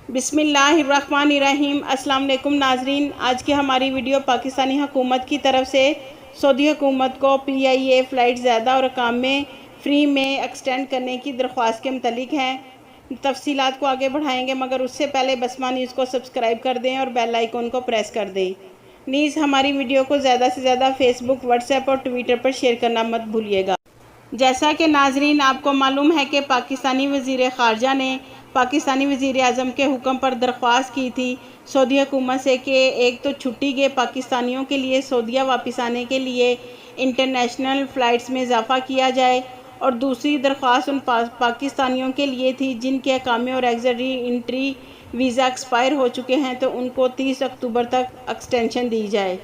बिस्मिल्लाहिर्रहमानिर्रहीम। अस्सलाम वालेकुम नाजरीन, आज की हमारी वीडियो पाकिस्तानी हुकूमत की तरफ से सऊदी हुकूमत को PIA फ़्लाइट ज़्यादा और काम में फ़्री में एक्सटेंड करने की दरख्वास्त के मतलब है। तफसीलात को आगे बढ़ाएंगे, मगर उससे पहले बसमा न्यूज़ को सब्सक्राइब कर दें और बेल आइकन को प्रेस कर दें। नीज़ हमारी वीडियो को ज़्यादा से ज़्यादा फेसबुक, व्हाट्सएप और ट्विटर पर शेयर करना मत भूलिएगा। जैसा कि नाजरीन आपको मालूम है कि पाकिस्तानी वज़ीर ख़ारजा ने पाकिस्तानी वज़ीर आज़म के हुक्म पर दरख्वास्त की थी सऊदी हुकूमत से कि एक तो छुट्टी गए पाकिस्तानियों के लिए सऊदीया वापस आने के लिए इंटरनेशनल फ़्लाइट्स में इजाफ़ा किया जाए, और दूसरी दरख्वास्त उन पाकिस्तानियों के लिए थी जिनके अकामे और एग्ज़िट एंट्री वीज़ा एक्सपायर हो चुके हैं, तो उनको 30 अक्टूबर तक एक्सटेंशन दी जाए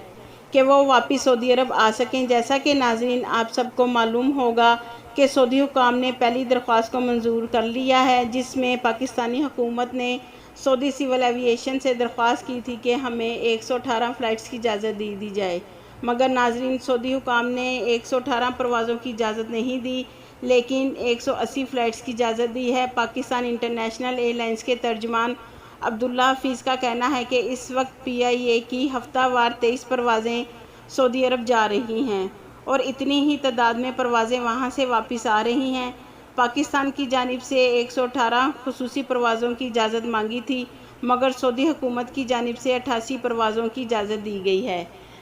कि वो वापस सऊदी अरब आ सकें। जैसा कि नाज़रीन आप सबको मालूम होगा कि सऊदी हुकाम ने पहली दरख्वास्त को मंजूर कर लिया है, जिसमें पाकिस्तानी हुकूमत ने सऊदी सिविल एविएशन से दरख्वास्त की थी कि हमें 118 फ़्लाइट्स की इजाज़त दी जाए। मगर नाज़रीन सऊदी हुकाम ने 118 परवाज़ों की इजाज़त नहीं दी, लेकिन 180 फ़्लाइट्स की इजाज़त दी है। पाकिस्तान इंटरनेशनल एयरलाइंस के तर्जुमान अब्दुल्ला हफीज़ का कहना है कि इस वक्त PIA की हफ्तावार 23 परवाज़ें सऊदी अरब जा रही हैं और इतनी ही तादाद में परवाज़ें वहां से वापस आ रही हैं। पाकिस्तान की जानिब से 118 खुसूसी परवाज़ों की इजाज़त मांगी थी, मगर सऊदी हुकूमत की जानिब से 88 परवाज़ों की इजाज़त दी गई है।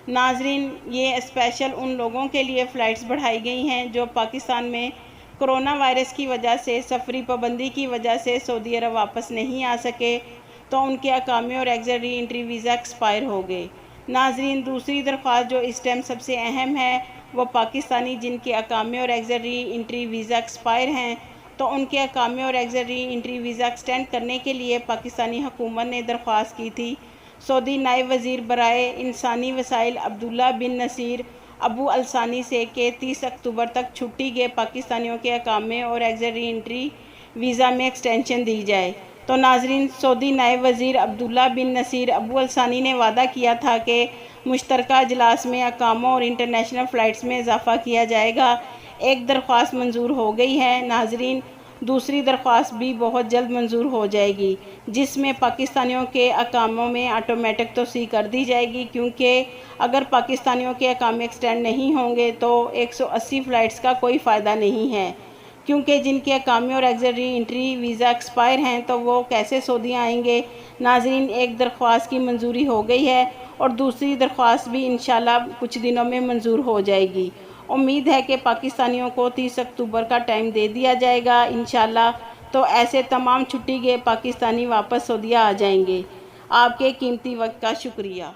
नाजरीन, ये स्पेशल उन लोगों के लिए फ़्लाइट्स बढ़ाई गई हैं जो पाकिस्तान में कोरोना वायरस की वजह से सफरी पाबंदी की वजह से सऊदी अरब वापस नहीं आ सके, तो उनके अकामे और एग्ज़िट एंट्री वीज़ा एक्सपायर हो गए। नाजरीन, दूसरी दरख्वास्त जो इस टाइम सबसे अहम है वो पाकिस्तानी जिनके अकामे और एग्ज़िट एंट्री वीज़ा एक्सपायर हैं, तो उनके अकामे और एग्ज़िट एंट्री वीज़ा एक्सटेंड करने के लिए पाकिस्तानी हुकूमत ने दरख्वास्त की थी सऊदी नायब वज़ीर बराए इंसानी वसाइल अब्दुल्ला बिन नसीर अबू अलसानी से कि 30 अक्टूबर तक छुट्टी गए पाकिस्तानियों के अकामे और एग्ज़िट एंट्री वीज़ा में एक्सटेंशन दी जाए। तो नाजरीन, सऊदी नायब वज़ीर अब्दुल्ला बिन नसीर अबू अलसानी ने वादा किया था कि मुश्तरका अजलास में अकामों और इंटरनेशनल फ़्लाइट्स में इजाफ़ा किया जाएगा। एक दरख्वास्त मंजूर हो गई है नाजरीन, दूसरी दरख्वास्त भी बहुत जल्द मंजूर हो जाएगी, जिसमें पाकिस्तानियों के अकामों में ऑटोमेटिक तोसी कर दी जाएगी, क्योंकि अगर पाकिस्तानियों के अकामे एक्सटेंड नहीं होंगे तो 180 फ़्लाइट्स का कोई फ़ायदा नहीं है, क्योंकि जिनके अकामे और एग्ज़िट एंट्री वीज़ा एक्सपायर हैं तो वो कैसे सऊदी आएंगे। नाजरीन, एक दरख्वास्त की मंजूरी हो गई है और दूसरी दरख्वास्त भी इंशाल्लाह कुछ दिनों में मंजूर हो जाएगी। उम्मीद है कि पाकिस्तानियों को 30 अक्टूबर का टाइम दे दिया जाएगा इंशाल्लाह, तो ऐसे तमाम छुट्टी गए पाकिस्तानी वापस सऊदीया आ जाएंगे। आपके कीमती वक्त का शुक्रिया।